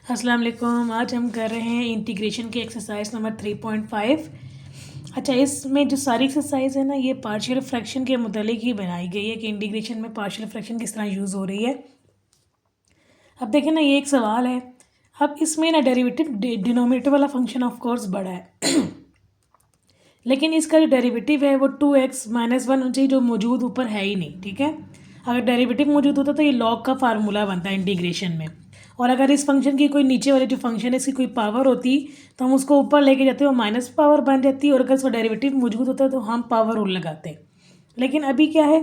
अस्सलाम वालेकुम। आज हम कर रहे हैं इंटीग्रेशन की एक्सरसाइज नंबर 3.5। अच्छा, इसमें जो सारी एक्सरसाइज है ना, ये पार्शियल फ्रैक्शन के मुतालिक ही बनाई गई है कि इंटीग्रेशन में पार्शियल फ्रैक्शन किस तरह यूज़ हो रही है। अब देखें ना, ये एक सवाल है। अब इसमें ना डेरिवेटिव डिनोमिनेटर वाला फंक्शन ऑफ कोर्स बड़ा है लेकिन इसका जो डेरिवेटिव है वो 2x - 1 होना चाहिए, जो मौजूद ऊपर है ही नहीं। ठीक है, अगर डेरिवेटिव मौजूद होता तो ये लॉग का फार्मूला बनता है इंटीग्रेशन में। और अगर इस फंक्शन की कोई नीचे वाले जो फंक्शन है इसकी कोई पावर होती तो हम उसको ऊपर लेके जाते, वो माइनस पावर बन जाती। और अगर उसका डेरिवेटिव मौजूद होता तो हम पावर रूल लगाते। लेकिन अभी क्या है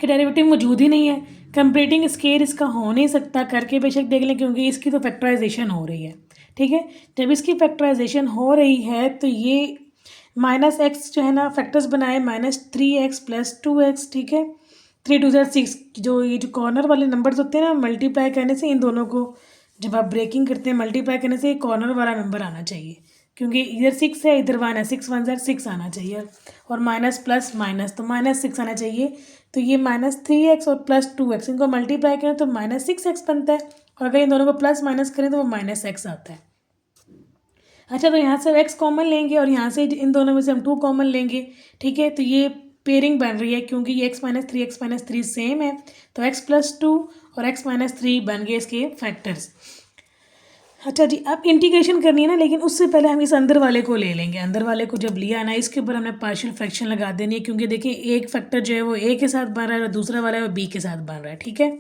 कि डेरिवेटिव मौजूद ही नहीं है। कंपेरेटिंग स्केयर इसका हो नहीं सकता, करके बेशक देख लें, क्योंकि इसकी तो फैक्टराइजेशन हो रही है। ठीक है, जब इसकी फैक्टराइजेशन हो रही है तो ये -x जो है ना, फैक्टर्स बनाए -3x + 2x। ठीक है, 3 2 6। जो ये जो कॉर्नर वाले नंबर्स होते हैं ना, मल्टीप्लाई करने से इन दोनों को जब आप ब्रेकिंग करते हैं मल्टीप्लाई करने से कॉर्नर वाला नंबर आना चाहिए, क्योंकि इधर 6 है इधर 1 है। 6 1 6 आना चाहिए, और माइनस प्लस माइनस तो -6 आना चाहिए। तो ये -3x और +2x इनको मल्टीप्लाई करें तो -6x बनता है, और अगर इन दोनों को प्लस माइनस करें तो वो -x आता है। अच्छा, तो यहाँ से x कॉमन लेंगे और यहाँ से इन दोनों में से हम 2 कॉमन लेंगे। ठीक है, तो ये पेयरिंग बन रही है, क्योंकि ये x - 3 सेम है, तो x + 2 और x - 3 बन गए इसके फैक्टर्स। अच्छा जी, अब इंटीग्रेशन करनी है ना, लेकिन उससे पहले हम इस अंदर वाले को ले लेंगे। अंदर वाले को जब लिया ना, इसके ऊपर हमने पार्शियल फ्रैक्शन लगा देनी है, क्योंकि देखिए एक फैक्टर जो है वो a के साथ बन रहा है और दूसरा वाला है वो b के साथ बन रहा है। ठीक है,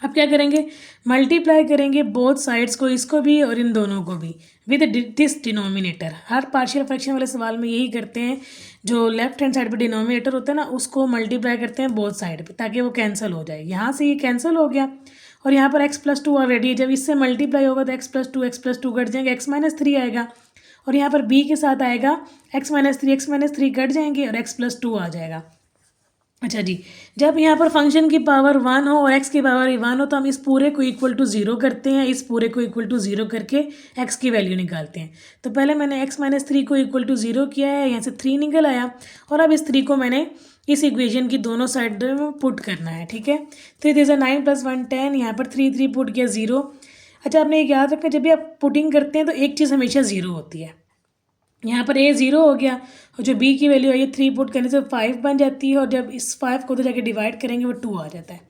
अब क्या करेंगे, मल्टीप्लाई करेंगे बोथ साइड्स को, इसको भी और इन दोनों को भी, with this denominator. Her partial fraction वाले सवाल में यही करते हैं, जो लेफ्ट हैंड साइड पे डिनोमिनेटर होता है ना, उसको मल्टीप्लाई करते हैं बोथ साइड पे, ताकि वो कैंसिल हो जाए। यहाँ से ये कैंसिल हो गया, और यहाँ पर x + 2 ऑलरेडी है। जब इससे मल्टीप्लाई होगा तो x + 2 कट जाएंगे, x - 3 आएगा, और यहाँ पर b के साथ आएगा x - 3 कट जाएंगे और x + 2 आ जाएगा। अच्छा जी, जब यहाँ पर फंक्शन की पावर 1 हो और x की पावर 1 हो तो हम इस पूरे को इक्वल टू 0 करते हैं, इस पूरे को इक्वल टू 0 करके x की वैल्यू निकालते हैं। तो पहले मैंने x - 3 को इक्वल टू 0 किया है, यहाँ से 3 निकल आया, और अब इस 3 को मैंने इस इक्वेशन की दोनों साइड में पुट करना है। ठीक है, 3 3 9 + 1 10, यहाँ पर 3 3 पुट किया 0। अच्छा, आपने एक याद रखना, जब भी आप पुटिंग करते हैं तो एक चीज़ हमेशा 0 होती है। यहाँ पर a 0 हो गया, और जो b की वैल्यू है ये 3 पुट करने से 5 बन जाती है, और जब इस 5 को तो जाके डिवाइड करेंगे वो 2 आ जाता है।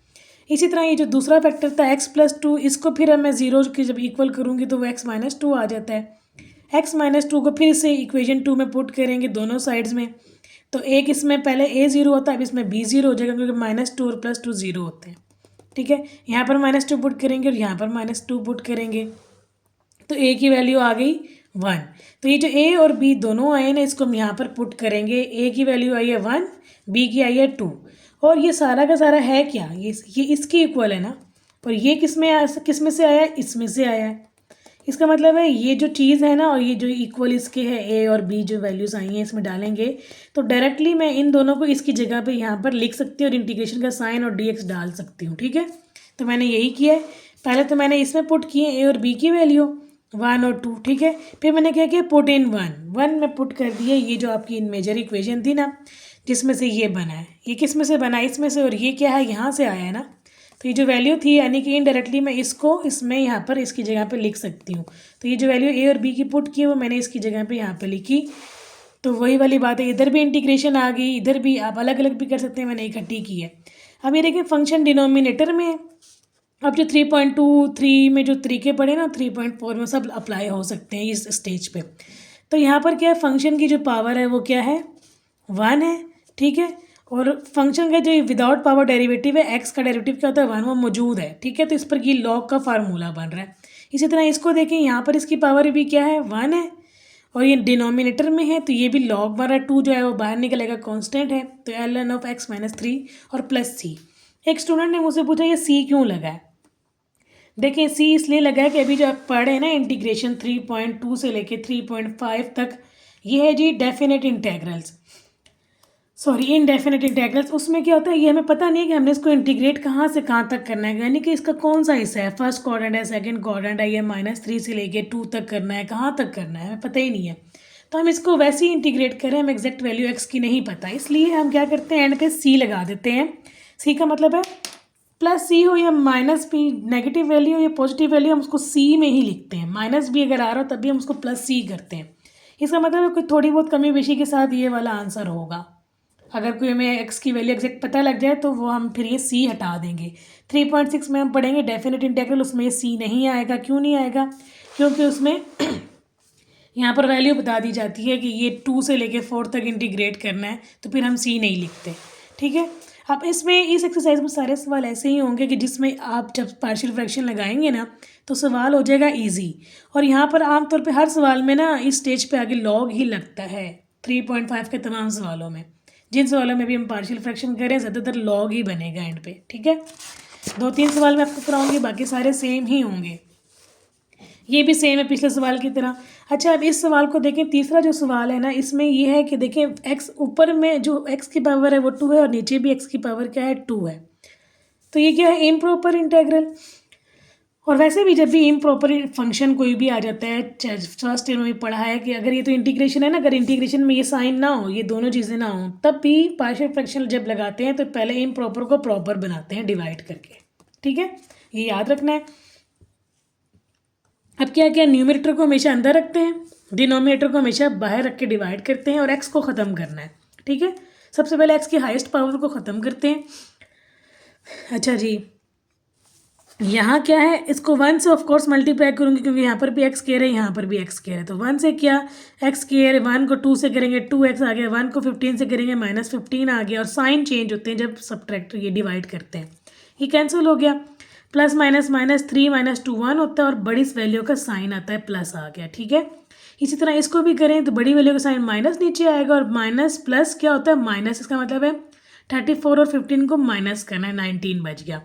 इसी तरह ये जो दूसरा फैक्टर था x + 2, इसको फिर अब मैं 0 की जब इक्वल करूँगी तो वो x - 2 आ जाता है। x - 2 को फिर से इक्वेशन 2 में पुट करेंगे दोनों साइड्स में, तो एक इसमें पहले a 0 होता है, अब इसमें b 0 हो जाएगा, क्योंकि -2 और +2 0 होते हैं। ठीक है, यहाँ पर -2 पुट करेंगे और यहाँ पर -2 पुट करेंगे, तो a की वैल्यू आ गई 1। तो ये जो a और b दोनों आए ना, इसको हम यहाँ पर पुट करेंगे। a की वैल्यू आई है 1, b की आई है 2, और ये सारा का सारा है क्या, ये इसकी इक्वल है ना, और ये किस में से आया है, इसमें से आया है। इसका मतलब है ये जो चीज़ है ना, और ये जो इक्वल इसके है a और b जो वैल्यूज़ आई हैं इसमें डालेंगे, तो डायरेक्टली मैं इन दोनों को इसकी जगह पे यहाँ पर लिख सकती हूँ और इंटीग्रेशन का साइन और dx डाल सकती हूँ। ठीक है, तो मैंने यही किया है। पहले तो मैंने इसमें पुट किए a और b की वैल्यू 1 और 2। ठीक है, फिर मैंने क्या किया, पुट इन 1 में पुट कर दिए ये जो आपकी मेजर इक्वेशन थी ना, जिसमें से ये बना है, ये किस में से बना है, इसमें से, और ये क्या है, यहाँ से आया है ना। तो ये जो वैल्यू थी, यानी कि इनडायरेक्टली मैं इसको इसमें यहाँ पर इसकी जगह पे लिख सकती हूँ। तो ये जो वैल्यू a और b की पुट की है वो मैंने इसकी जगह पे यहाँ पे लिखी। तो वही वाली बात है, इधर भी इंटीग्रेशन आ गई, इधर भी आप अलग अलग भी कर सकते हैं, मैंने इकट्ठी की है। अब ये देखिए फंक्शन डिनोमिनेटर में है। अब जो 3.23 में जो तरीके पड़े ना, 3.4 में सब अप्लाई हो सकते हैं इस स्टेज पे। तो यहाँ पर क्या है, फंक्शन की जो पावर है वो क्या है, 1 है। ठीक है, और फंक्शन का जो विदाउट पावर डेरिवेटिव है, x का डेरिवेटिव क्या होता है, 1, वो मौजूद है। ठीक है, तो इस पर ये लॉग का फार्मूला बन रहा है। इसी तरह इसको देखें, यहाँ पर इसकी पावर भी क्या है, 1 है, और ये डिनोमिनेटर में है तो ये भी लॉग बन रहा है। 2 जो है वो बाहर निकलेगा, कांस्टेंट है, तो ln of x - 3 और +c। एक स्टूडेंट ने मुझसे पूछा ये c क्यों लगा है। देखिए c इसलिए लगा है कि अभी जो आप पढ़े ना इंटीग्रेशन 3.2 से लेके 3.5 तक, ये है जी definite integrals, sorry indefinite integrals. उसमें क्या होता है, ये हमें पता नहीं है कि हमने इसको इंटीग्रेट कहाँ से कहाँ तक करना है, यानी कि इसका कौन सा हिस्सा है, फर्स्ट क्वाड्रेंट है, सेकंड क्वाड्रेंट है, ये -3 से लेके 2 तक करना है, कहाँ तक करना है हमें पता ही नहीं है। तो हम इसको वैसे ही इंटीग्रेट करें, हम एग्जैक्ट वैल्यू x की नहीं पता, इसलिए हम क्या करते हैं, एंड पे c लगा देते हैं। c का मतलब है प्लस सी हो या माइनस बी, नेगेटिव वैल्यू या पॉजिटिव वैल्यू, हम उसको सी में ही लिखते हैं। माइनस बी अगर आ रहा हो तब भी हम उसको प्लस सी करते हैं। इसका मतलब है कोई थोड़ी बहुत कमी बेशी के साथ ये वाला आंसर होगा। अगर कोई हमें एक्स की वैल्यू एग्जैक्ट पता लग जाए तो वो हम फिर ये सी हटा देंगे। 3.6 में हम पढ़ेंगे डेफिनेट इंटीग्रल, उसमें ये सी नहीं आएगा। क्यों नहीं आएगा? क्योंकि उसमें यहाँ पर वैल्यू बता दी जाती है कि ये 2 से लेके 4 तक इंटीग्रेट करना है, तो फिर हम सी नहीं लिखते। ठीक है। अब इसमें इस एक्सरसाइज में सारे सवाल ऐसे ही होंगे कि जिसमें आप जब पार्शियल फ्रैक्शन लगाएंगे ना तो सवाल हो जाएगा इजी। और यहाँ पर आमतौर पे हर सवाल में ना इस स्टेज पे आगे लॉग ही लगता है। 3.5 के तमाम सवालों में, जिन सवालों में भी हम पार्शियल फ्रैक्शन करें ज़्यादातर लॉग ही बनेगा एंड पे। ठीक है। 2-3 सवाल मैं आपको कराऊंगी, बाकी सारे सेम ही होंगे। ये भी सेम है पिछले सवाल की तरह। अच्छा, अब इस सवाल को देखें। तीसरा जो सवाल है ना, इसमें ये है कि देखें एक्स ऊपर में जो एक्स की पावर है वो 2 है और नीचे भी एक्स की पावर क्या है 2 है। तो ये क्या है? Improper integral. और वैसे भी जब भी इम्प्रॉपर फंक्शन कोई भी आ जाता है, फर्स्ट ईयर में भी पढ़ा है कि अगर ये तो इंटीग्रेशन है ना, अगर इंटीग्रेशन में ये साइन ना हो, ये दोनों चीज़ें ना हो, तब भी पार्शियल फ्रैक्शन जब लगाते हैं तो पहले इम्प्रॉपर को प्रॉपर बनाते हैं डिवाइड करके। ठीक है, ये याद रखना है। अब क्या क्या, न्यूमरेटर को हमेशा अंदर रखते हैं, डिनोमिनेटर को हमेशा बाहर रख के डिवाइड करते हैं और एक्स को ख़त्म करना है। ठीक है, सबसे पहले एक्स की हाईएस्ट पावर को ख़त्म करते हैं। अच्छा जी, यहाँ क्या है, इसको 1 से ऑफकोर्स मल्टीप्लाई करूँगी क्योंकि यहाँ पर भी एक्स केयर है, यहाँ पर भी एक्स केयर है। तो 1 से क्या, एक्स केयर, 1 को 2 से करेंगे 2x आ गया, 1 को 15 से करेंगे -15 आ गया। और साइन चेंज होते हैं जब सब्ट्रैक्ट ये डिवाइड करते हैं, ये कैंसिल हो गया। प्लस माइनस -3 -2 1 होता है और बड़ी वैल्यू का साइन आता है प्लस आ गया। ठीक है, इसी तरह इसको भी करें तो बड़ी वैल्यू का साइन माइनस नीचे आएगा और माइनस प्लस क्या होता है माइनस, इसका मतलब है 34 और 15 को माइनस करना है, 19 बच गया।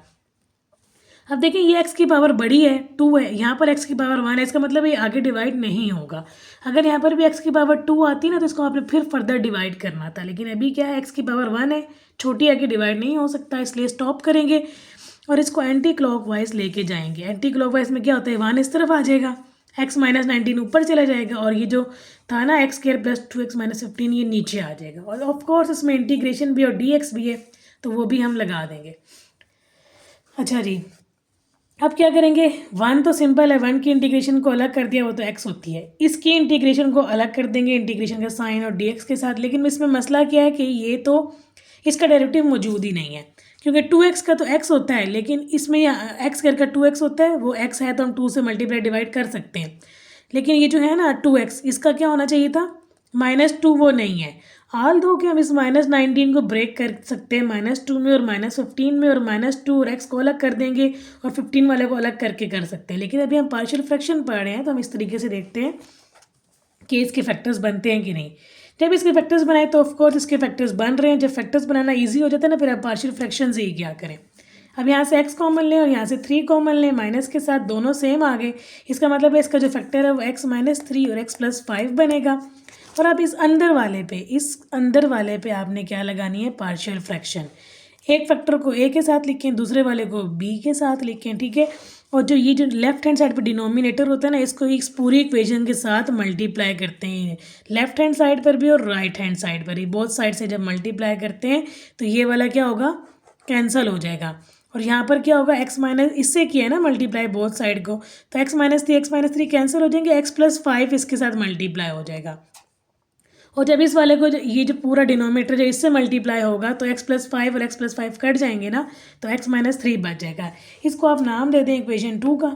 अब देखिए ये x की पावर बड़ी है 2 है, यहाँ पर x की पावर 1 है, इसका मतलब ये आगे डिवाइड नहीं होगा। अगर यहाँ पर भी x की पावर 2 आती ना तो इसको आपने फिर फर्दर डिवाइड करना था, लेकिन अभी क्या है x की पावर 1 है, छोटी आगे डिवाइड नहीं हो सकता, इसलिए स्टॉप करेंगे और इसको एंटी क्लॉकवाइज लेके जाएंगे। एंटी क्लॉकवाइज में क्या होता है, 1 इस तरफ आ जाएगा, x -19 ऊपर चला जाएगा और ये जो था ना x स्क्वायर प्लस 2x -15 ये नीचे आ जाएगा। और ऑफकोर्स इसमें इंटीग्रेशन भी और dx भी है तो वो भी हम लगा देंगे। अच्छा जी, अब क्या करेंगे, 1 तो सिंपल है, 1 की इंटीग्रेशन को अलग कर दिया, वो तो x होती है। इसकी इंटीग्रेशन को अलग कर देंगे इंटीग्रेशन का साइन और dx के साथ। लेकिन इसमें मसला क्या है कि ये तो इसका डेरिवेटिव मौजूद ही नहीं है, क्योंकि 2x का तो x होता है, लेकिन इसमें x करके 2x होता है, वो x है तो हम 2 से मल्टीप्लाई डिवाइड कर सकते हैं। लेकिन ये जो है ना 2x, इसका क्या होना चाहिए था -2, वो नहीं है। आल दो कि हम इस -19 को ब्रेक कर सकते हैं -2 में और -15 में, और -2 और x को अलग कर देंगे और 15 वाले को अलग करके कर सकते हैं। लेकिन अभी हम पार्शियल फ्रैक्शन पढ़ रहे हैं तो हम इस तरीके से देखते हैं कि इसके फैक्टर्स बनते हैं कि नहीं। जब इसके फैक्टर्स बनाए तो ऑफकोर्स इसके फैक्टर्स बन रहे हैं। जब फैक्टर्स बनाना ईजी हो जाता है ना, फिर आप पार्शियल फ्रैक्शन से ही क्या करें। अब यहाँ से x कॉमन लें और यहाँ से 3 कॉमन लें, माइनस के साथ दोनों सेम आ गए, इसका मतलब है इसका जो फैक्टर है वो x -3 और x + 5 बनेगा। और अब इस अंदर वाले पे आपने क्या लगानी है, पार्शियल फ्रैक्शन। एक फैक्टर को a के साथ लिखें, दूसरे वाले को b के साथ लिखें। ठीक है, और जो ये जो लेफ्ट हैंड साइड पे डिनोमिनेटर होता है ना, इसको इस पूरी इक्वेशन के साथ मल्टीप्लाई करते हैं, लेफ्ट हैंड साइड पर भी और राइट हैंड साइड पर भी। बोथ साइड से जब मल्टीप्लाई करते हैं तो ये वाला क्या होगा, कैंसिल हो जाएगा। और यहाँ पर क्या होगा, x माइनस, इससे किया है ना मल्टीप्लाई बोथ साइड को, तो x -3 कैंसिल हो जाएंगे, x + 5 इसके साथ मल्टीप्लाई हो जाएगा। और जब इस वाले को ये जो पूरा डिनोमिनेटर जो इससे मल्टीप्लाई होगा तो x + 5 और x + 5 कट जाएंगे ना, तो x -3 बच जाएगा। इसको आप नाम दे दें इक्वेशन 2 का।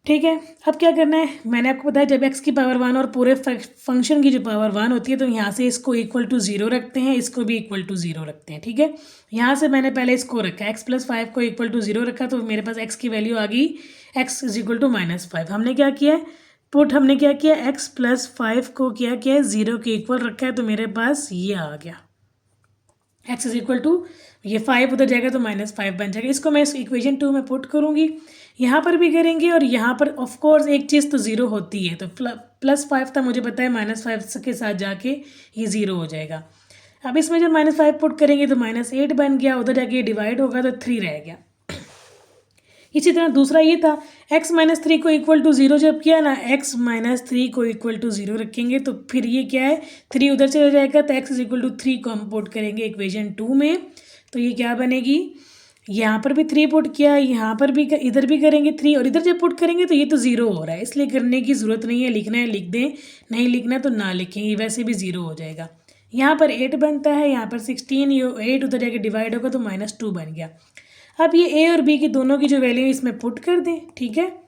ठीक है, अब क्या करना है, मैंने आपको बताया जब x की पावर 1 और पूरे फंक्शन की जो पावर 1 होती है तो यहाँ से इसको = 0 रखते हैं, इसको भी = 0 रखते हैं। ठीक है, यहाँ से मैंने पहले इसको रखा x + 5 को = 0 रखा, तो मेरे पास x की वैल्यू आ गई x = -5। हमने क्या किया है, हमने क्या किया, x + 5 को क्या किया है, 0 के इक्वल रखा है, तो मेरे पास ये आ गया x ये 5 उधर जाएगा तो -5 बन जाएगा। इसको मैं इस इक्वेशन 2 में पुट करूँगी, यहाँ पर भी करेंगे और यहाँ पर ऑफकोर्स एक चीज़ तो 0 होती है, तो +5 था मुझे पता है, -5 के साथ जाके ये 0 हो जाएगा। अब इसमें जब -5 पुट करेंगे तो -8 बन गया, उधर जाके ये डिवाइड होगा तो 3 रह गया। इसी तरह दूसरा ये था x -3 को =0 जब किया ना, x -3 को =0 रखेंगे तो फिर ये क्या है, 3 उधर चला जाएगा तो x = 3 को हम पुट करेंगे इक्वेशन 2 में, तो ये क्या बनेगी, यहाँ पर भी 3 पुट किया, यहाँ पर भी इधर भी करेंगे 3 और इधर जब पुट करेंगे तो ये तो 0 हो रहा है, इसलिए करने की ज़रूरत नहीं है। लिखना है लिख दें, नहीं लिखना है तो ना लिखें, ये वैसे भी 0 हो जाएगा। यहाँ पर 8 बनता है, यहाँ पर 16, ये 8 उधर जाके डिवाइड होगा तो -2 बन गया। अब ये ए और बी की दोनों की जो वैल्यू है इसमें पुट कर दें, ठीक है।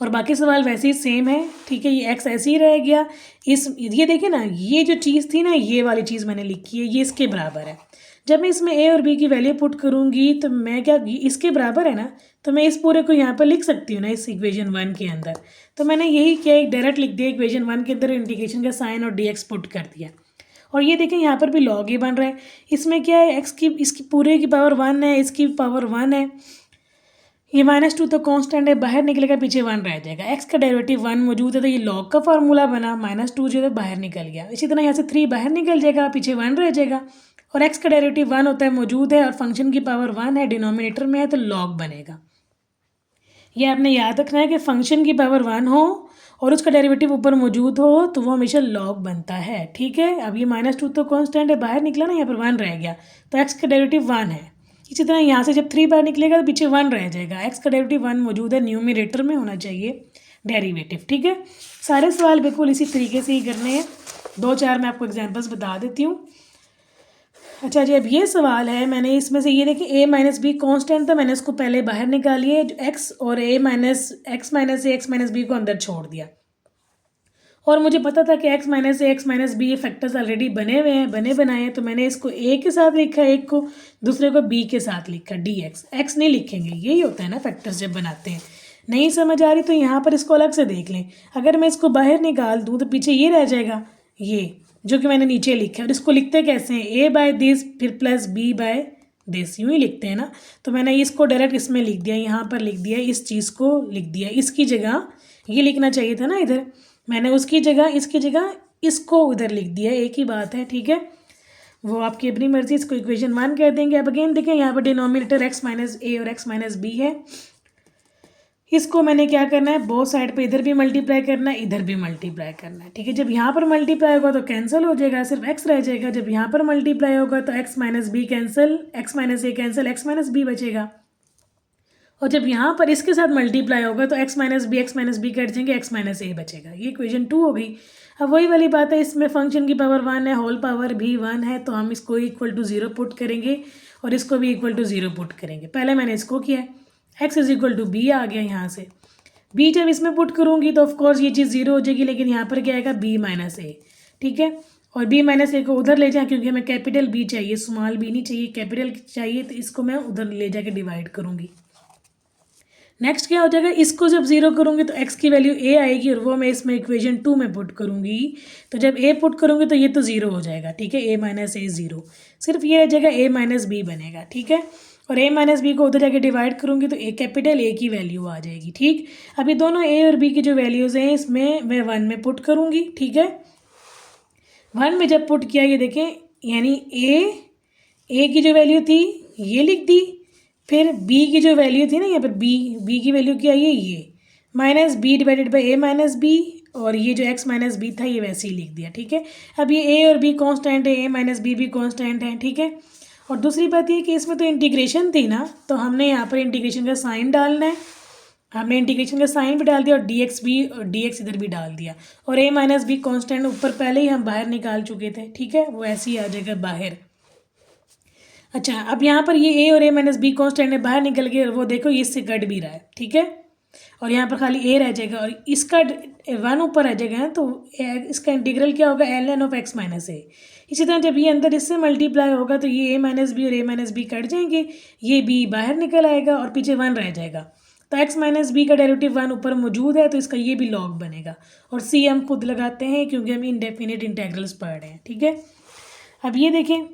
और बाकी सवाल वैसे ही सेम है, ठीक है। ये एक्स ऐसे ही रह गया। ये देखिए ना, ये जो चीज़ थी ना, ये वाली चीज़ मैंने लिखी है, ये इसके बराबर है। जब मैं इसमें ए और बी की वैल्यू पुट करूँगी तो मैं क्या, इसके बराबर है ना, तो मैं इस पूरे को यहाँ पर लिख सकती हूँ ना इस इक्वेशन 1 के अंदर। तो मैंने यही किया, एक डायरेक्ट लिख दिया इक्वेशन 1 के अंदर, इंटीग्रेशन का साइन और डी एक्स पुट कर दिया। और ये देखें यहाँ पर भी लॉग ही बन रहा है। इसमें क्या है, एक्स की इसकी पूरे की पावर 1 है, इसकी पावर 1 है। ये -2 तो कांस्टेंट है, बाहर निकलेगा, पीछे 1 रह जाएगा। एक्स का डेरिवेटिव 1 मौजूद है तो ये लॉग का फार्मूला बना, -2 जो है बाहर निकल गया। इसी तरह यहाँ से 3 बाहर निकल जाएगा, पीछे 1 रह जाएगा। और एक्स का डेरिवेटिव 1 होता है, मौजूद है, और फंक्शन की पावर 1 है, डिनोमिनेटर में है, तो लॉग बनेगा। ये आपने याद रखना है कि फंक्शन की पावर 1 हो और उसका डेरिवेटिव ऊपर मौजूद हो तो वो हमेशा लॉग बनता है, ठीक है। अब ये -2 तो कांस्टेंट है, बाहर निकला ना, यहाँ पर 1 रह गया, तो एक्स का डेरिवेटिव 1 है। इसी तरह यहाँ से जब 3 बाहर निकलेगा तो पीछे 1 रह जाएगा। एक्स का डेरिवेटिव 1 मौजूद है, न्यूमरेटर में होना चाहिए डेरिवेटिव, ठीक है। सारे सवाल बिल्कुल इसी तरीके से ही करने हैं। 2-4 मैं आपको एग्जांपल्स बता देती हूँ। अच्छा जी, अब ये सवाल है, मैंने इसमें से ये देखिए a-b कांस्टेंट था, मैंने इसको पहले बाहर निकालिए x और x-b को अंदर छोड़ दिया। और मुझे पता था कि x-b ये फैक्टर्स ऑलरेडी बने हुए हैं, बने बनाए हैं, तो मैंने इसको a के साथ लिखा, एक को, दूसरे को b के साथ लिखा, dx। x नहीं लिखेंगे, यही होता है ना फैक्टर्स जब बनाते हैं। नहीं समझ आ रही तो यहाँ पर इसको अलग से देख लें। अगर मैं इसको बाहर निकाल दूँ तो पीछे ये रह जाएगा, ये जो कि मैंने नीचे लिखा है। और इसको लिखते कैसे हैं, a/this फिर प्लस b/this, यूँ ही लिखते हैं ना। तो मैंने इसको डायरेक्ट इसमें लिख दिया, यहाँ पर लिख दिया, इस चीज़ को लिख दिया। इसकी जगह ये लिखना चाहिए था ना इधर, मैंने उसकी जगह, इसकी जगह इसको उधर लिख दिया, एक ही बात है, ठीक है। वो आपकी अपनी मर्जी, इसको इक्वेशन 1 कह देंगे। अब अगेन देखें, यहाँ पर डिनोमिनेटर x-a और x-b है। इसको मैंने क्या करना है, बोथ साइड पे इधर भी मल्टीप्लाई करना है, इधर भी मल्टीप्लाई करना है, ठीक है। जब यहाँ पर मल्टीप्लाई होगा तो कैंसिल हो जाएगा, सिर्फ x रह जाएगा। जब यहाँ पर मल्टीप्लाई होगा तो x-b cancel, x-a cancel, x-b बचेगा। और जब यहाँ पर इसके साथ मल्टीप्लाई होगा तो x-b कट जाएंगे, x-a बचेगा। ये इक्वेशन 2 हो गई। अब वही वाली बात है, इसमें फंक्शन की पावर 1 है, होल पावर भी 1 है, तो हम इसको इक्वल टू 0 पुट करेंगे और इसको भी इक्वल टू 0 पुट करेंगे। पहले मैंने इसको किया, x = b आ गया यहाँ से। b जब इसमें पुट करूँगी तो ऑफकोर्स ये चीज़ 0 हो जाएगी, लेकिन यहाँ पर क्या आएगा, b-a, ठीक है। और b-a को उधर ले जाए, क्योंकि हमें कैपिटल B चाहिए, स्मॉल b नहीं चाहिए, कैपिटल चाहिए, तो इसको मैं उधर ले जाके डिवाइड करूँगी। नेक्स्ट क्या हो जाएगा, इसको जब 0 करूँगी तो x की वैल्यू a आएगी और वो मैं इसमें इक्वेशन 2 में पुट करूँगी। तो जब a पुट करूँगी तो ये तो 0 हो जाएगा, ठीक है, a-a 0, सिर्फ ये रह जाएगा a-b बनेगा, ठीक है। और a-b को उधर जाके डिवाइड करूँगी तो कैपिटल A की वैल्यू आ जाएगी, ठीक। अभी दोनों a और b की जो वैल्यूज़ हैं इसमें मैं 1 में पुट करूँगी, ठीक है। 1 में जब पुट किया, ये देखें, यानी a की जो वैल्यू थी ये लिख दी, फिर b की जो वैल्यू थी ना, यहाँ पर b की वैल्यू क्या है, ये -b/a-b, और ये जो x-b था ये वैसे ही लिख दिया, ठीक है। अब ये a और b कांस्टेंट है, a-b भी कांस्टेंट है, ठीक है। और दूसरी बात ये कि इसमें तो इंटीग्रेशन थी ना, तो हमने यहाँ पर इंटीग्रेशन का साइन डालना है। हमने इंटीग्रेशन का साइन भी डाल दिया और dx इधर भी डाल दिया। और a-b कांस्टेंट ऊपर पहले ही हम बाहर निकाल चुके थे, ठीक है, वो ऐसे ही आ जाएगा बाहर। अच्छा, अब यहाँ पर ये a और a-b कांस्टेंट है, बाहर निकल के, और वो देखो ये इससे कट भी रहा है, ठीक है। और यहाँ पर खाली a रह जाएगा और इसका 1 ऊपर रह जाएगा, तो इसका इंटीग्रल क्या होगा, ln of x-a। इसी तरह जब ये अंदर इससे मल्टीप्लाई होगा तो ये a-b और a-b कट जाएंगे, ये b बाहर निकल आएगा और पीछे 1 रह जाएगा। तो x-b का डेरिवेटिव 1 ऊपर मौजूद है, तो इसका ये भी लॉग बनेगा। और c हम खुद लगाते हैं क्योंकि हम इनडेफिनिट इंटेग्रल्स पढ़ रहे हैं, ठीक है। अब ये देखें,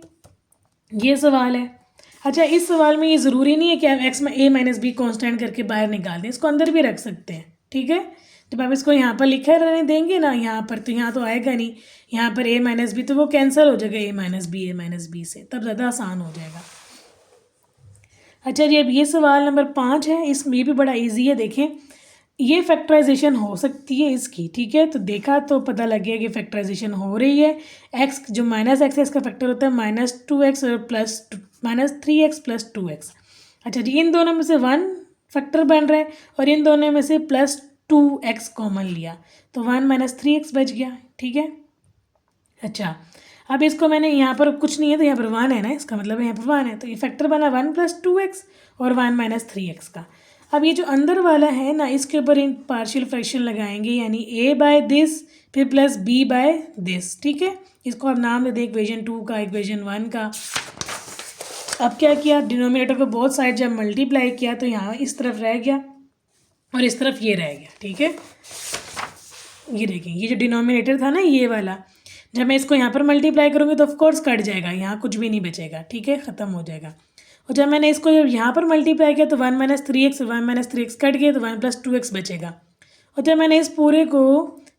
ये सवाल है। अच्छा, इस सवाल में ये ज़रूरी नहीं है कि आप a-b कांस्टेंट करके बाहर निकाल दें, इसको अंदर भी रख सकते हैं, ठीक है। जब आप इसको यहाँ पर लिखा रहने देंगे ना, यहाँ पर, तो यहाँ तो आएगा नहीं, यहाँ पर a-b तो वो कैंसिल हो जाएगा a-b से, तब ज़्यादा आसान हो जाएगा। अच्छा जी, अब ये सवाल नंबर 5 है, इसमें भी बड़ा ईजी है। देखें, ये फैक्टराइजेशन हो सकती है इसकी, ठीक है। तो देखा तो पता लग गया कि फैक्टराइजेशन हो रही है। x जो -x है इसका फैक्टर होता है -2x और -3x प्लस 2x। अच्छा जी, इन दोनों में से 1 फैक्टर बन रहा है और इन दोनों में से प्लस 2x कॉमन लिया तो 1 - 3x बच गया। ठीक है। अच्छा, अब इसको मैंने यहाँ पर कुछ नहीं है तो यहाँ पर 1 है ना, इसका मतलब यहाँ पर 1 है तो ये फैक्टर बना 1 + 2x और 1 - 3x का। अब ये जो अंदर वाला है ना, इसके ऊपर इन पार्शियल फ्रैक्शन लगाएंगे, यानी a बाय दिस फिर प्लस b बाय दिस। ठीक है, इसको अब नाम दे दें इक्वेशन 2 का, इक्वेशन 1 का। अब क्या किया, डिनोमिनेटर को बोथ साइड जब मल्टीप्लाई किया तो यहाँ इस तरफ रह गया और इस तरफ ये रह गया। ठीक है, ये देखें, ये जो डिनोमिनेटर था ना ये वाला, जब मैं इसको यहाँ पर मल्टीप्लाई करूँगी तो ऑफकोर्स कट जाएगा, यहाँ कुछ भी नहीं बचेगा। ठीक है, ख़त्म हो जाएगा। और जब मैंने इसको यहाँ पर मल्टीप्लाई किया तो 1 - 3x 1 - 3x कट गया तो 1 + 2x बचेगा। और जब मैंने इस पूरे को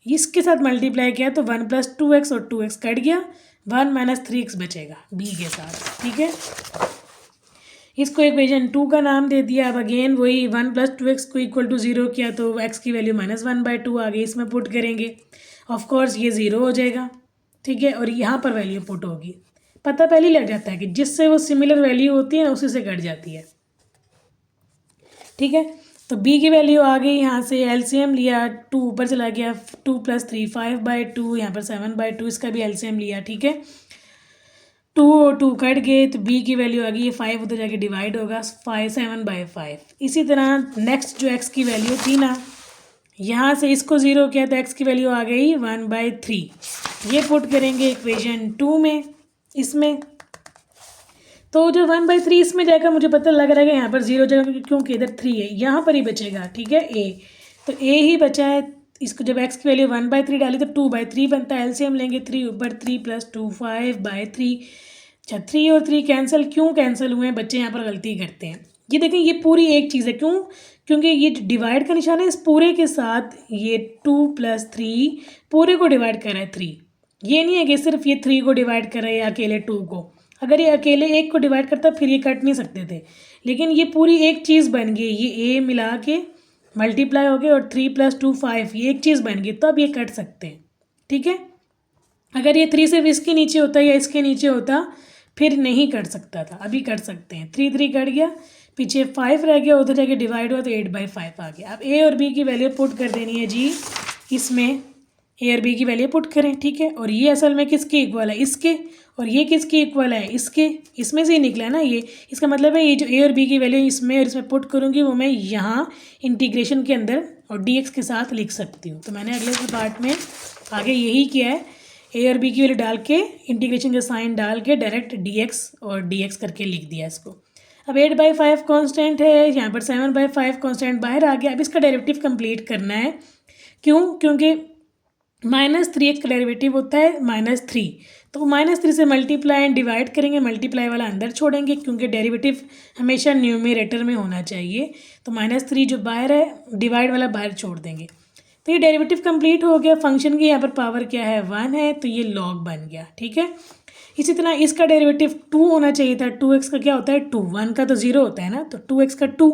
इसके साथ मल्टीप्लाई किया तो 1 + 2x और 2x कट गया, 1 - 3x बचेगा b के साथ। ठीक है, इसको इक्वेशन 2 का नाम दे दिया। अब अगेन वही 1 + 2x को इक्वल टू 0 किया तो x की वैल्यू -1/2 आ गई, इसमें पुट करेंगे, ऑफकोर्स ये 0 हो जाएगा। ठीक है, और यहाँ पर वैल्यू पुट होगी, पता पहले ही लग जाता है कि जिससे वो सिमिलर वैल्यू होती है ना उसी से कट जाती है। ठीक है, तो b की वैल्यू आ गई, यहाँ से एलसीएम लिया, 2 ऊपर चला गया, 2 + 3 5/2, यहाँ पर 7/2, इसका भी एलसीएम लिया। ठीक है, 2 और 2 कट गए तो b की वैल्यू आ गई, ये 5 उधर जाके डिवाइड होगा, 7/5। इसी तरह नेक्स्ट जो x की वैल्यू थी ना, यहाँ से इसको 0 किया तो x की वैल्यू आ गई 1/3। ये पुट करेंगे इक्वेशन 2 में, इसमें तो जो 1/3 इसमें जाएगा, मुझे पता लग रहा है कि यहाँ पर 0 जगह क्योंकि इधर 3 है, यहाँ पर ही बचेगा। ठीक है, a तो a ही बचा है। इसको जब x की वैल्यू 1/3 डाली तो 2/3 बनता है, एलसीएम लेंगे 3 ऊपर 3 + 2 5/3। अच्छा, 3 और 3 कैंसिल, क्यों कैंसिल हुए हैं बच्चे यहाँ पर गलती करते हैं। ये देखें, ये पूरी एक चीज़ है, क्यों, क्योंकि ये डिवाइड का निशान है, इस पूरे के साथ ये 2 + 3 पूरे को डिवाइड कर रहा है 3। ये नहीं है कि सिर्फ ये 3 को डिवाइड कर रहा है या अकेले 2 को। अगर ये अकेले एक को डिवाइड करता फिर ये कट नहीं सकते थे, लेकिन ये पूरी एक चीज़ बन गई, ये a मिला के मल्टीप्लाई हो गए और 3 + 2 5, ये एक चीज़ बन गई, तो अब ये कट सकते हैं। ठीक है, अगर ये 3 सिर्फ इसके नीचे होता या इसके नीचे होता फिर नहीं कट सकता था, अभी कट सकते हैं। 3 3 कट गया, पीछे 5 रह गया, उधर जाके डिवाइड हुआ तो 8/5 आ गया। अब a और b की वैल्यू पुट कर देनी है जी, इसमें a और b की वैल्यू पुट करें। ठीक है, और ये असल में किसके इक्वल है, इसके, और ये किसके इक्वल है, इसके, इसमें से ही निकला है ना ये। इसका मतलब है ये जो a और b की वैल्यू इसमें और इसमें पुट करूँगी वो मैं यहाँ इंटीग्रेशन के अंदर और dx के साथ लिख सकती हूँ। तो मैंने अगले पार्ट में आगे यही किया है, a और b की वैल्यू डाल के इंटीग्रेशन का साइन डाल के डायरेक्ट dx और dx करके लिख दिया इसको। अब 8/5 कांस्टेंट है, यहाँ पर 7/5 कांस्टेंट बाहर आ गया। अब इसका डेरिवेटिव कंप्लीट करना है, क्यों, क्योंकि -3x का डेरिवेटिव होता है -3, तो -3 से मल्टीप्लाई एंड डिवाइड करेंगे, मल्टीप्लाई वाला अंदर छोड़ेंगे क्योंकि डेरिवेटिव हमेशा न्यूमरेटर में होना चाहिए। तो -3 जो बाहर है, डिवाइड वाला बाहर छोड़ देंगे, तो ये डेरिवेटिव कंप्लीट हो गया। फंक्शन की यहाँ पर पावर क्या है, 1 है, तो ये लॉग बन गया। ठीक है, इसी तरह इसका डेरिवेटिव 2 होना चाहिए था। 2x का क्या होता है 2, 1 का तो 0 होता है ना, तो 2x का 2,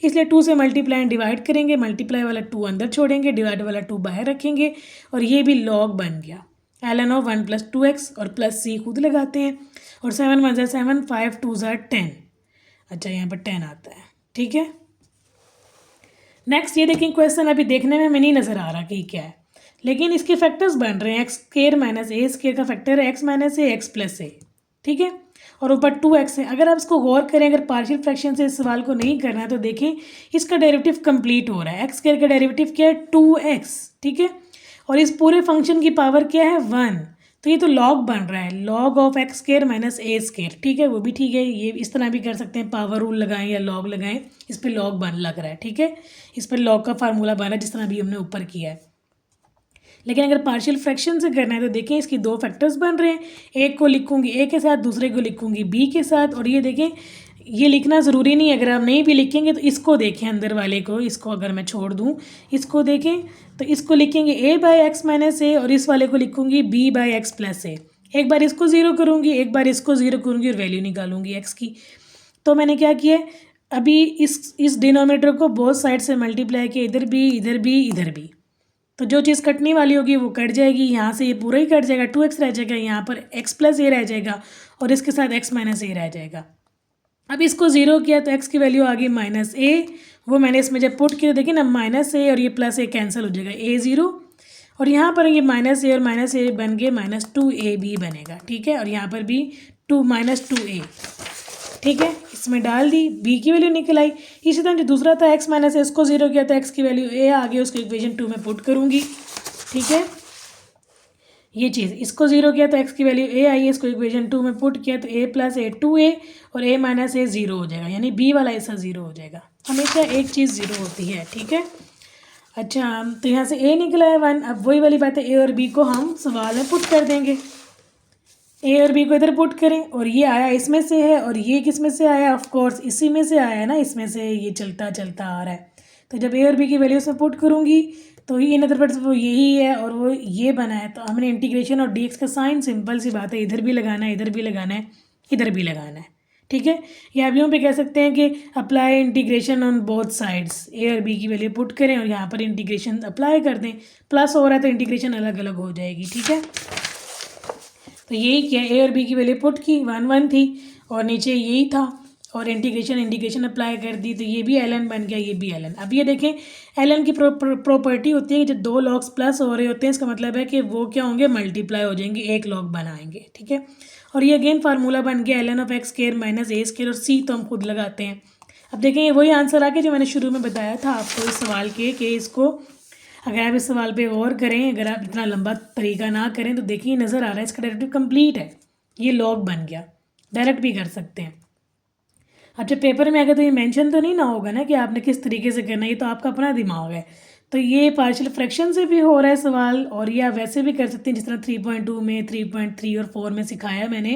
इसलिए 2 से मल्टीप्लाई एंड डिवाइड करेंगे, मल्टीप्लाई वाला 2 अंदर छोड़ेंगे, डिवाइड वाला 2 बाहर रखेंगे, और ये भी लॉग बन गया। ln of 1 + 2x और प्लस c खुद लगाते हैं, और 7 1 7, 5 2 10। अच्छा, यहाँ पर 10 आता है। ठीक है, नेक्स्ट ये देखें, क्वेश्चन अभी देखने में नहीं नज़र आ रहा कि क्या है, लेकिन इसके फैक्टर्स बन रहे हैं। x² - a² का फैक्टर है x - a x + a। ठीक है, और ऊपर 2x है। अगर आप इसको गौर करें, अगर पार्शियल फ्रैक्शन से इस सवाल को नहीं करना है तो देखें इसका डेरिवेटिव कंप्लीट हो रहा है। x² का डेरिवेटिव क्या है 2x। ठीक है, और इस पूरे फंक्शन की पावर क्या है 1, तो ये तो लॉग बन रहा है, लॉग ऑफ x² - a²। ठीक है, वो भी ठीक है, ये इस तरह भी कर सकते हैं, पावर रूल लगाएं या लॉग लगाएं, इस पर लॉग बन लग रहा है। ठीक है, इस पर लॉग का फार्मूला बना जिस तरह अभी हमने ऊपर किया है। लेकिन अगर पार्शियल फ्रैक्शन से करना है तो देखें इसकी 2 फैक्टर्स बन रहे हैं, एक को लिखूंगी a के साथ, दूसरे को लिखूंगी b के साथ। और ये देखें, ये लिखना ज़रूरी नहीं है, अगर आप नहीं भी लिखेंगे तो इसको देखें, अंदर वाले को, इसको अगर मैं छोड़ दूँ, इसको देखें तो इसको लिखेंगे a/x - a और इस वाले को लिखूंगी b/x + a। एक बार इसको 0 करूँगी, एक बार इसको 0 करूँगी और वैल्यू निकालूंगी x की। तो मैंने क्या किया, अभी इस डिनोमिनेटर को बोथ साइड से मल्टीप्लाई किया, इधर भी इधर भी इधर भी, तो जो चीज़ कटने वाली होगी वो कट जाएगी, यहाँ से ये पूरा ही कट जाएगा, 2x रह जाएगा, यहाँ पर x + a रह जाएगा और इसके साथ x - a रह जाएगा। अब इसको ज़ीरो किया तो एक्स की वैल्यू आ गई -a, वो मैंने इसमें जब पुट किया देखिए ना -a और ये +a कैंसिल हो जाएगा, a ज़ीरो, और यहाँ पर ये -a और -a बन गए -2ab बनेगा, ठीक है, और यहाँ पर भी -2a, ठीक है, इसमें डाल दी, b की वैल्यू निकल आई। इसी तरह जो दूसरा था x - a, इसको ज़ीरो किया तो x की वैल्यू a आ गई, उसको इक्वेशन 2 में पुट करूँगी, ठीक है, ये चीज़, इसको ज़ीरो किया तो x की वैल्यू a आई है, इसको इक्वेशन 2 में पुट किया तो a + a 2a और a - a ज़ीरो हो जाएगा, यानी b वाला हिस्सा ज़ीरो हो जाएगा, हमेशा एक चीज़ ज़ीरो होती है, ठीक है। अच्छा, तो यहाँ से a निकला है 1, अब वही वाली बात है, a और b को हम सवाल में पुट कर देंगे, a और b को इधर पुट करें, और ये आया इसमें से है और ये किस में से आया, ऑफ कोर्स इसी में से आया है ना, इसमें से ये चलता चलता आ रहा है, तो जब a और b की वैल्यू उसमें पुट करूँगी तो इन अदर वर्ड्स वो यही है और वो ये बना है, तो हमने इंटीग्रेशन और dx का साइन, सिंपल सी बात है, इधर भी लगाना है, इधर भी लगाना है, इधर भी लगाना है, ठीक है। या आप यूँ पे कह सकते हैं कि apply integration on both sides, a और b की वैल्यू पुट करें और यहाँ पर इंटीग्रेशन अप्लाई कर दें, प्लस हो रहा है तो इंटीग्रेशन अलग अलग हो जाएगी, ठीक है। तो यही किया, a और b की वैल्यू पुट की, 1 1 थी और नीचे यही था, और इंटीग्रेशन अप्लाई कर दी तो ये भी ln बन गया, ये भी ln। अब ये देखें, ln की प्रॉपर्टी होती है कि जब दो लॉग्स प्लस हो रहे होते हैं, इसका मतलब है कि वो क्या होंगे, मल्टीप्लाई हो जाएंगे, एक लॉग बनाएंगे, ठीक है। और ये अगेन फार्मूला बन गया ln of x square minus a square, और c तो हम खुद लगाते हैं। अब देखें ये वही आंसर आ गया जो मैंने शुरू में बताया था आपको इस सवाल के, कि इसको अगर आप इस सवाल पे गौर करें, अगर आप इतना लंबा तरीका ना करें तो देखिए नज़र आ रहा है इसका डेरिवेटिव कंप्लीट है, ये लॉग बन गया, डायरेक्ट भी कर सकते हैं। अच्छा, पेपर में अगर तो ये मेंशन तो नहीं ना होगा ना कि आपने किस तरीके से करना है, ये तो आपका अपना दिमाग है। तो ये पार्शियल फ्रैक्शन से भी हो रहा है सवाल, और ये आप वैसे भी कर सकते हैं जिस तरह 3.2 में, 3.3 और 4 में सिखाया मैंने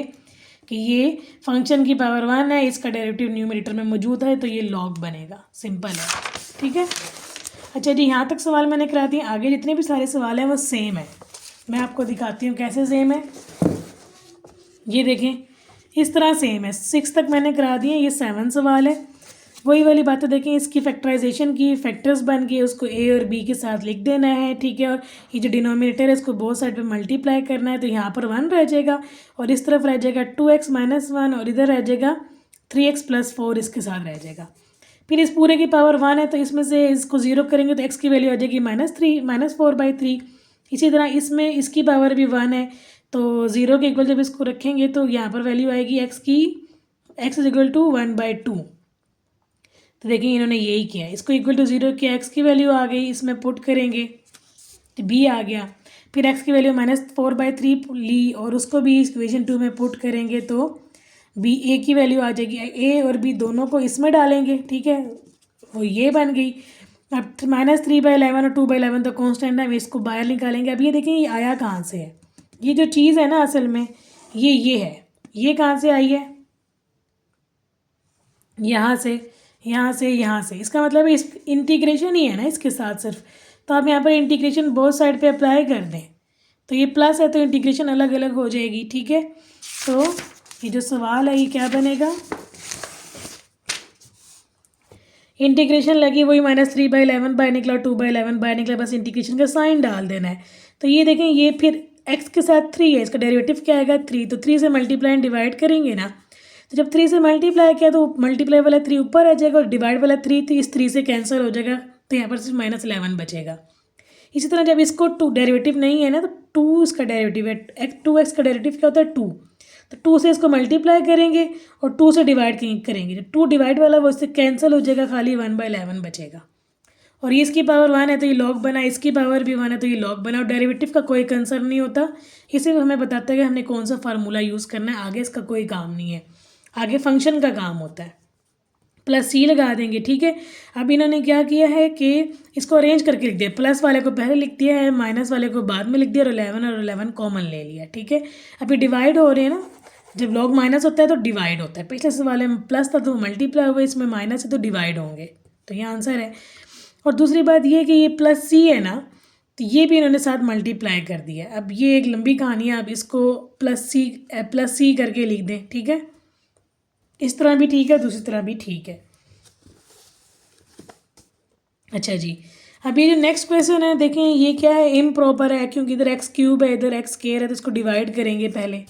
कि ये फंक्शन की पावर 1 है, इसका डेरिवेटिव न्यूमरेटर में मौजूद है, तो ये लॉग बनेगा, सिंपल है, ठीक है। अच्छा जी, यहाँ तक सवाल मैंने करा दिए, आगे जितने भी सारे सवाल हैं वो सेम है, मैं आपको दिखाती हूँ कैसे सेम है। ये देखें इस तरह सेम है, 6 तक मैंने करा दिए, ये 7 सवाल है, वही वाली बातें देखें, इसकी फैक्टराइजेशन की, फैक्टर्स बन के उसको a और b के साथ लिख देना है, ठीक है, और ये जो डिनोमिनेटर है इसको बोथ साइड पे मल्टीप्लाई करना है, तो यहाँ पर 1 रह जाएगा और इस तरफ रह जाएगा 2x - 1 और इधर रह जाएगा 3x + 4 इसके साथ रह जाएगा। फिर इस पूरे की पावर 1 है तो इसमें से इसको ज़ीरो करेंगे तो x की वैल्यू आ जाएगी -4/3। इसी तरह इसमें इसकी पावर भी 1 है, तो ज़ीरो के इक्वल जब इसको रखेंगे तो यहाँ पर वैल्यू आएगी x की, x इज इक्वल टू 1/2। तो देखिए इन्होंने यही किया, इसको इक्वल टू 0 किया, x की वैल्यू आ गई, इसमें पुट करेंगे तो b आ गया, फिर x की वैल्यू -4/3 ली और उसको भी इक्वेशन 2 में पुट करेंगे तो b a की वैल्यू आ जाएगी, a और b दोनों को इसमें डालेंगे, ठीक है, वो ये बन गई। अब -3/11 और 2/11 तो कांस्टेंट है, हम इसको बाहर निकालेंगे। अब ये देखें ये आया कहाँ से है, ये जो चीज़ है ना असल में ये है, ये कहाँ से आई है, यहाँ से, यहाँ से, यहाँ से, इसका मतलब इस इंटीग्रेशन ही है ना इसके साथ सिर्फ, तो आप यहाँ पर इंटीग्रेशन बोथ साइड पे अप्लाई कर दें, तो ये प्लस है तो इंटीग्रेशन अलग अलग हो जाएगी, ठीक है। तो ये जो सवाल है ये क्या बनेगा, इंटीग्रेशन लगी वही -3/11 बाय निकला, 2/11 बाय निकला, बस इंटीग्रेशन का साइन डाल देना है। तो ये देखें ये फिर x के साथ 3 है, इसका डेरिवेटिव क्या आएगा 3, तो 3 से मल्टीप्लाई एंड डिवाइड करेंगे ना, तो जब 3 से मल्टीप्लाई किया तो मल्टीप्लाई वाला 3 ऊपर आ जाएगा और डिवाइड वाला 3 तो इस 3 से कैंसिल हो जाएगा, तो यहाँ पर सिर्फ -11 बचेगा। इसी तरह जब इसको 2 डेरिवेटिव नहीं है ना तो 2 इसका डेरिवेटिव है, 2x का डेरिवेटिव क्या होता है 2, तो 2 से इसको मल्टीप्लाई करेंगे और 2 से डिवाइड करेंगे, जब 2 डिवाइड वाला वो इससे कैंसिल हो जाएगा, खाली 1/11 बचेगा। और ये इसकी पावर 1 है तो ये लॉग बना, इसकी पावर भी 1 है तो ये लॉग बना, और डेरिवेटिव का कोई कंसर्न नहीं होता, इसे हमें बताता है कि हमने कौन सा फार्मूला यूज़ करना है, आगे इसका कोई काम नहीं है, आगे फंक्शन का काम होता है। +c लगा देंगे, ठीक है। अब इन्होंने क्या किया है कि इसको अरेंज करके लिख दिया, प्लस वाले को पहले लिख दिया है, माइनस वाले को बाद में लिख दिया, और 11 कॉमन ले लिया, ठीक है। अभी डिवाइड हो रहे हैं ना, जब लॉग माइनस होता है तो डिवाइड होता है, पिछले वाले में प्लस था तो मल्टीप्लाई हुआ, इसमें माइनस है तो डिवाइड होंगे, तो ये आंसर है। और दूसरी बात ये कि ये +c है ना, तो ये भी इन्होंने साथ मल्टीप्लाई कर दिया। अब ये एक लंबी कहानी है, आप इसको +c करके लिख दें, ठीक है, इस तरह भी ठीक है, दूसरी तरह भी ठीक है। अच्छा जी, अब ये जो नेक्स्ट क्वेश्चन है देखें ये क्या है, इम्प्रॉपर है क्योंकि इधर x³ है, इधर x² है, तो इसको डिवाइड करेंगे पहले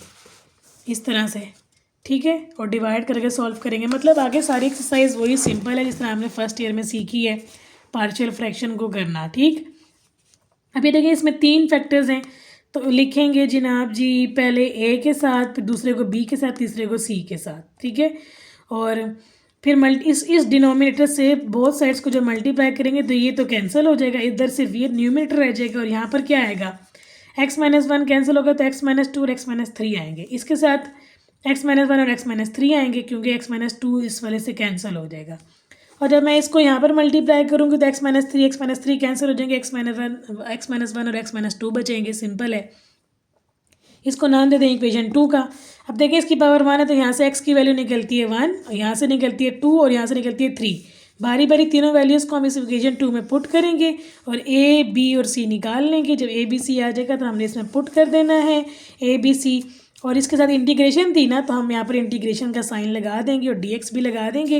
इस तरह से, ठीक है, और डिवाइड करके सॉल्व करेंगे। मतलब आगे सारी एक्सरसाइज वही सिंपल है जिस तरह हमने फर्स्ट ईयर में सीखी है पार्शियल फ्रैक्शन को करना। ठीक, अब ये देखिए इसमें 3 फैक्टर्स हैं, तो लिखेंगे जनाब जी पहले ए के साथ, फिर दूसरे को बी के साथ, तीसरे को सी के साथ। ठीक है, और फिर इस डिनोमिनेटर से बोथ साइड्स को जब मल्टीप्लाई करेंगे तो ये तो कैंसिल हो जाएगा, इधर सिर्फ ये न्यूमिनेटर रह जाएगा और यहाँ पर क्या आएगा, x-1 कैंसिल होगा तो x-2 और x-3 आएंगे। इसके साथ x-1 और x-3 आएंगे क्योंकि x-2 इस वाले से कैंसिल हो जाएगा। और जब मैं इसको यहाँ पर मल्टीप्लाई करूँगी तो x-3 कैंसिल हो जाएंगे, x-1 और x-2 बचेंगे। सिंपल है, इसको नाम दे दें इक्वेशन 2 का। अब देखिए इसकी पावर 1 है तो यहाँ से x की वैल्यू निकलती है 1 और यहाँ से निकलती है 2 और यहाँ से निकलती है 3। बारी बारी तीनों वैल्यूज़ को हम इस इक्वेशन 2 में पुट करेंगे और a b और c निकाल लेंगे। जब a b c आ जाएगा तो हमने इसमें पुट कर देना है a b c, और इसके साथ इंटीग्रेशन थी ना तो हम यहाँ पर इंटीग्रेशन का साइन लगा देंगे और dx भी लगा देंगे।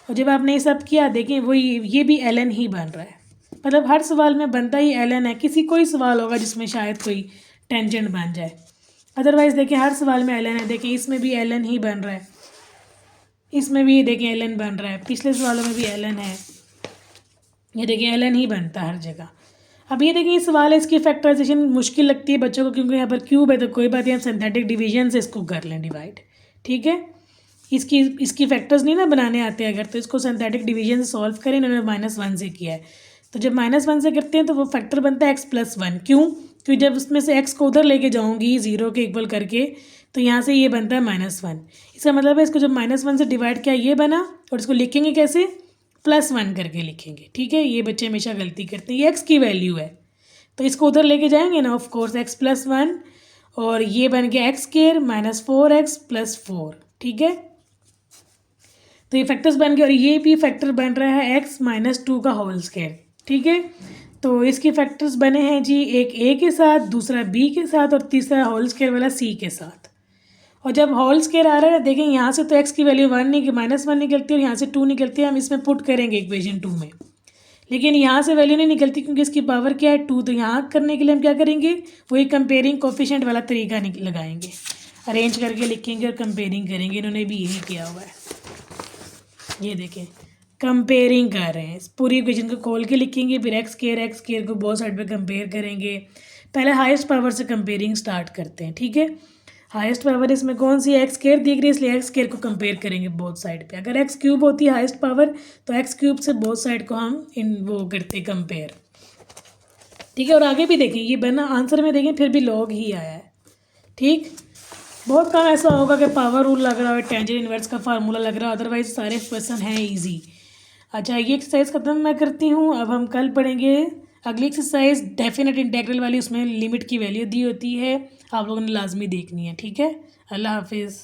और जब आपने ये सब किया देखें वो ये भी ln ही बन रहा है, मतलब हर सवाल में बनता ही ln है। किसी कोई सवाल होगा जिसमें शायद कोई टेंजेंट बन जाए, अदरवाइज़ देखिए हर सवाल में ln है। देखिए इसमें भी ln ही बन रहा है, इसमें भी देखिए ln बन रहा है, पिछले सवालों में भी ln है, ये देखिए ln ही बनता है हर जगह। अब ये देखिए सवाल है, इसकी फैक्टराइजेशन मुश्किल लगती है बच्चों को क्योंकि यहाँ पर क्यूब है, तो कोई बात नहीं हम सिंथेटिक डिवीजन से इसको कर लें डिवाइड। ठीक है, इसकी फैक्टर्स नहीं ना बनाने आते अगर, तो इसको सिंथेटिक डिवीजन से सॉल्व करें। इन्होंने -1 से किया है, तो जब -1 से करते हैं तो वो फैक्टर बनता है x+1। क्यों? क्योंकि जब उसमें से x को उधर लेके जाऊंगी 0 के इक्वल करके तो यहाँ से ये बनता है -1। इसका मतलब है इसको जब -1 से डिवाइड किया ये बना, और इसको लिखेंगे कैसे, +1 करके लिखेंगे। ठीक है, ये बच्चे हमेशा गलती करते हैं, ये x की वैल्यू है तो इसको उधर लेके जाएंगे ना, ऑफ कोर्स x+1 और ये बन गया x² -4x + 4। ठीक है, तो ये फैक्टर्स बन गए और ये भी फैक्टर बन रहा है x-2 का होल स्क्वायर। ठीक है, तो इसके फैक्टर्स बने हैं जी, एक a के साथ, दूसरा b के साथ और तीसरा होल स्क्वायर वाला c के साथ। और जब होल स्क्वायर आ रहा है देखें यहाँ से तो x की वैल्यू -1 निकलती है और यहाँ से 2 निकलती है, हम इसमें पुट करेंगे इक्वेशन 2 में, लेकिन यहाँ से वैल्यू नहीं निकलती क्योंकि इसकी पावर क्या है 2। तो यहाँ करने के लिए हम क्या करेंगे, वही कंपेयरिंग कोफिशिएंट वाला तरीका लगाएंगे, अरेंज करके लिखेंगे और कंपेयरिंग करेंगे। इन्होंने भी यही किया हुआ है, ये देखें कंपेयरिंग कर रहे हैं, इस पूरी इक्वेशन को खोल के लिखेंगे, फिर x² को बोथ साइड पे कंपेयर करेंगे। पहले हाईएस्ट पावर से कंपेयरिंग स्टार्ट करते हैं। ठीक है, हाईएस्ट पावर इसमें कौन सी है, x² दिख रही है, इसलिए x² को कंपेयर करेंगे बोथ साइड पे। अगर x³ होती है हाईएस्ट पावर तो x³ से बोथ साइड को हम वो करते कंपेयर। ठीक है, और आगे भी देखें ये बना आंसर में देखें फिर भी लॉग ही आया है। ठीक, बहुत कम ऐसा होगा कि पावर रूल लग रहा हो, टेंजेंट इनवर्स का फार्मूला लग रहा हो, अदरवाइज सारे क्वेश्चन हैं इजी। अच्छा, ये एक्सरसाइज ख़त्म मैं करती हूँ। अब हम कल पढ़ेंगे अगली एक्सरसाइज डेफिनेट इंटीग्रल वाली, उसमें लिमिट की वैल्यू दी होती है, आप लोगों ने लाजमी देखनी है। ठीक है, अल्लाह हाफिज़।